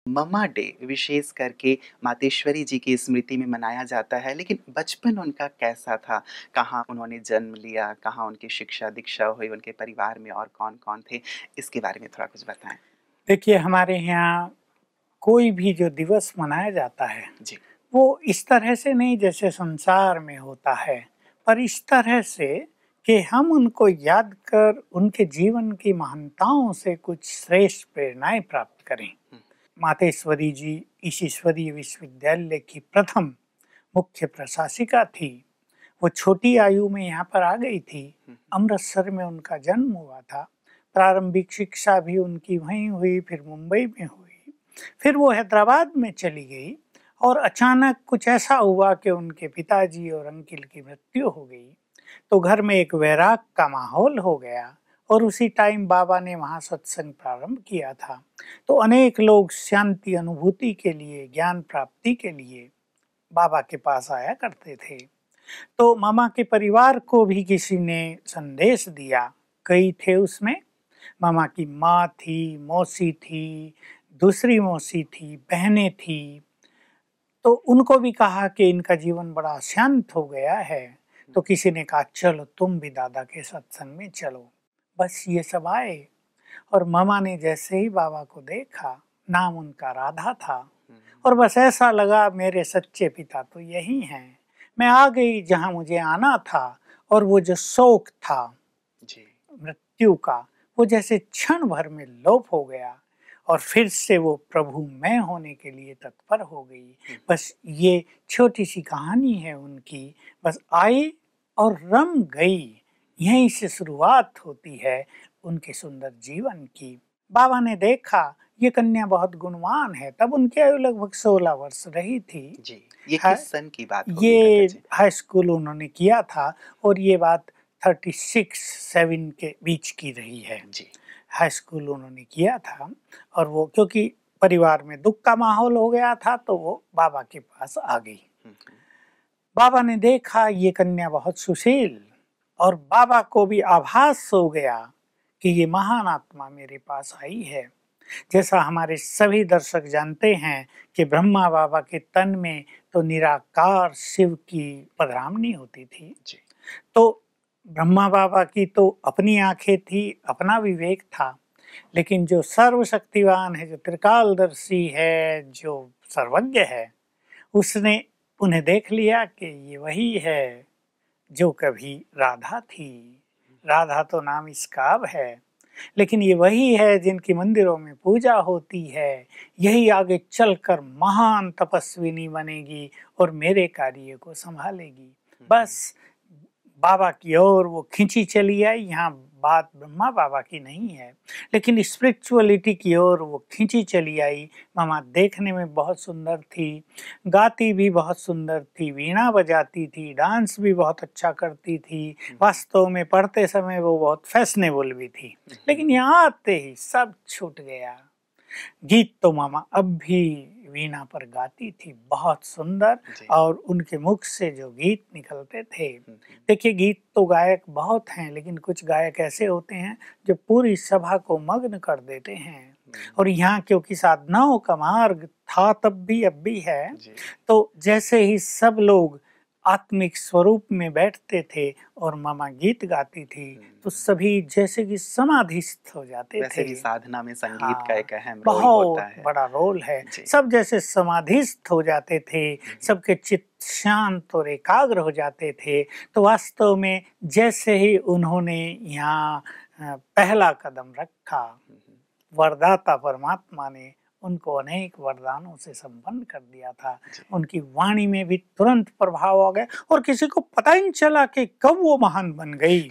मम्मा day विशेष करके मातेश्वरी जी की स्मृति में मनाया जाता है, लेकिन बचपन उनका कैसा था? कहाँ उन्होंने जन्म लिया? कहाँ उनकी शिक्षा दीक्षा हुई? उनके परिवार में और कौन-कौन थे? इसके बारे में थोड़ा कुछ बताएँ। देखिए, हमारे यहाँ कोई भी जो दिवस मनाया जाता है, जी। वो इस तरह से नहीं जैसे संसार में होता है, पर इस तरह से कि हम उनको याद कर उनके जीवन की महानताओं से कुछ श्रेष्ठ प्रेरणाएँ प्राप्त करें। हुँ, मातेश्वरी जी इस ईश्वरीय विश्वविद्यालय की प्रथम मुख्य प्रशासिका थी। वो छोटी आयु में यहाँ पर आ गई थी। हुँ, अमृतसर में उनका जन्म हुआ था। प्रारंभिक शिक्षा भी उनकी वहीं हुई, फिर मुंबई में हुई। फिर वो हैदराबाद में चली गई और अचानक कुछ ऐसा हुआ कि उनके पिताजी और अंकल की मृत्यु हो गई। तो घर में एक वैराग का माहौल हो गया और उसी टाइम बाबा ने वहाँ सत्संग प्रारंभ किया था। तो अनेक लोग शांति अनुभूति के लिए, ज्ञान प्राप्ति के लिए बाबा के पास आया करते थे। तो मामा के परिवार को भी किसी ने संदेश दिया। कई थे उसमें। मामा की माँ थी, मौसी थी, दूसरी मौसी थी, बहनें थी। तो उनको भी कहा कि इनका जीवन बड़ा शांत हो गया है। तो किसी ने कहा चलो तुम भी दादा के सत्संग में चलो। बस ये सब आए और मामा ने जैसे ही बाबा को देखा, नाम उनका राधा था, हुँ, और बस ऐसा लगा मेरे सच्चे पिता तो यही हैं। मैं आ गई जहाँ मुझे आना था और वो जो शोक था जी। मृत्यु का, वो जैसे क्षण भर में लोप हो गया और फिर से वो प्रभु मैं होने के लिए तत्पर हो गई। हुँ, बस ये छोटी सी कहानी है उनकी। बस आई और रम गई। यहीं से शुरुआत होती है उनके सुंदर जीवन की। बाबा ने देखा ये कन्या बहुत गुणवान है। तब उनकी आयु लगभग 16 वर्ष रही थी। जी। ये है, किस सन की बात होगी दादा ये जी? हाई स्कूल उन्होंने किया था और ये बात 36-7 के बीच की रही है। जी। हाई स्कूल उन्होंने किया था और वो क्योंकि परिवार में दुख का माहौल हो गया था तो वो बाबा के पास आ गई। हुँ, हुँ, बाबा ने देखा ये कन्या बहुत सुशील, और बाबा को भी आभास हो गया कि ये महान आत्मा मेरे पास आई है। जैसा हमारे सभी दर्शक जानते हैं कि ब्रह्मा बाबा के तन में तो निराकार शिव की पधरामनी होती थी। जी। तो ब्रह्मा बाबा की तो अपनी आंखें थी, अपना विवेक था, लेकिन जो सर्वशक्तिवान है, जो त्रिकालदर्शी है, जो सर्वज्ञ है, उसने उन्हें देख लिया कि ये वही है जो कभी राधा थी। राधा तो नाम इसका है, लेकिन ये वही है जिनकी मंदिरों में पूजा होती है। यही आगे चलकर महान तपस्विनी बनेगी और मेरे कार्य को संभालेगी। हुँ, हुँ, बस बाबा की ओर वो खींची चली आई। यहाँ बात ब्रह्मा बाबा की नहीं है, लेकिन स्पिरिचुअलिटी की ओर वो खींची चली आई। मामा देखने में बहुत सुंदर थी, गाती भी बहुत सुंदर थी, वीणा बजाती थी, डांस भी बहुत अच्छा करती थी। हुँ, वास्तव में पढ़ते समय वो बहुत फैशनेबल भी थी। हुँ, लेकिन यहाँ आते ही सब छूट गया। गीत तो मामा अब भी वीणा पर गाती थी, बहुत सुंदर। जी। और उनके मुख से जो गीत निकलते थे, हुँ, हुँ, देखिए गीत तो गायक बहुत हैं, लेकिन कुछ गायक ऐसे होते हैं जो पूरी सभा को मग्न कर देते हैं। हुँ, और यहाँ क्योंकि साधनाओं का मार्ग था तब भी अब भी है, जी। तो जैसे ही सब लोग आत्मिक स्वरूप में बैठते थे और मामा गीत गाती थी, हुँ, तो सभी जैसे कि समाधिस्थ हो जाते वैसे थे। भी साधना में संगीत का हाँ, एक अहम रोल होता बहुत है। बड़ा रोल है। जी। सब जैसे समाधिस्थ हो जाते थे, हुँ, हुँ, सबके चित्त शांत और एकाग्र हो जाते थे। तो वास्तव में जैसे ही उन्होंने यहाँ पहला कदम रखा, हुँ, हुँ, वरदाता परमात्मा ने उनको अनेक वरदानों से संपन्न कर दिया था। जी। उनकी वाणी में भी तुरंत प्रभाव आ गया और किसी को पता ही नहीं चला कि कब वो महान बन गई।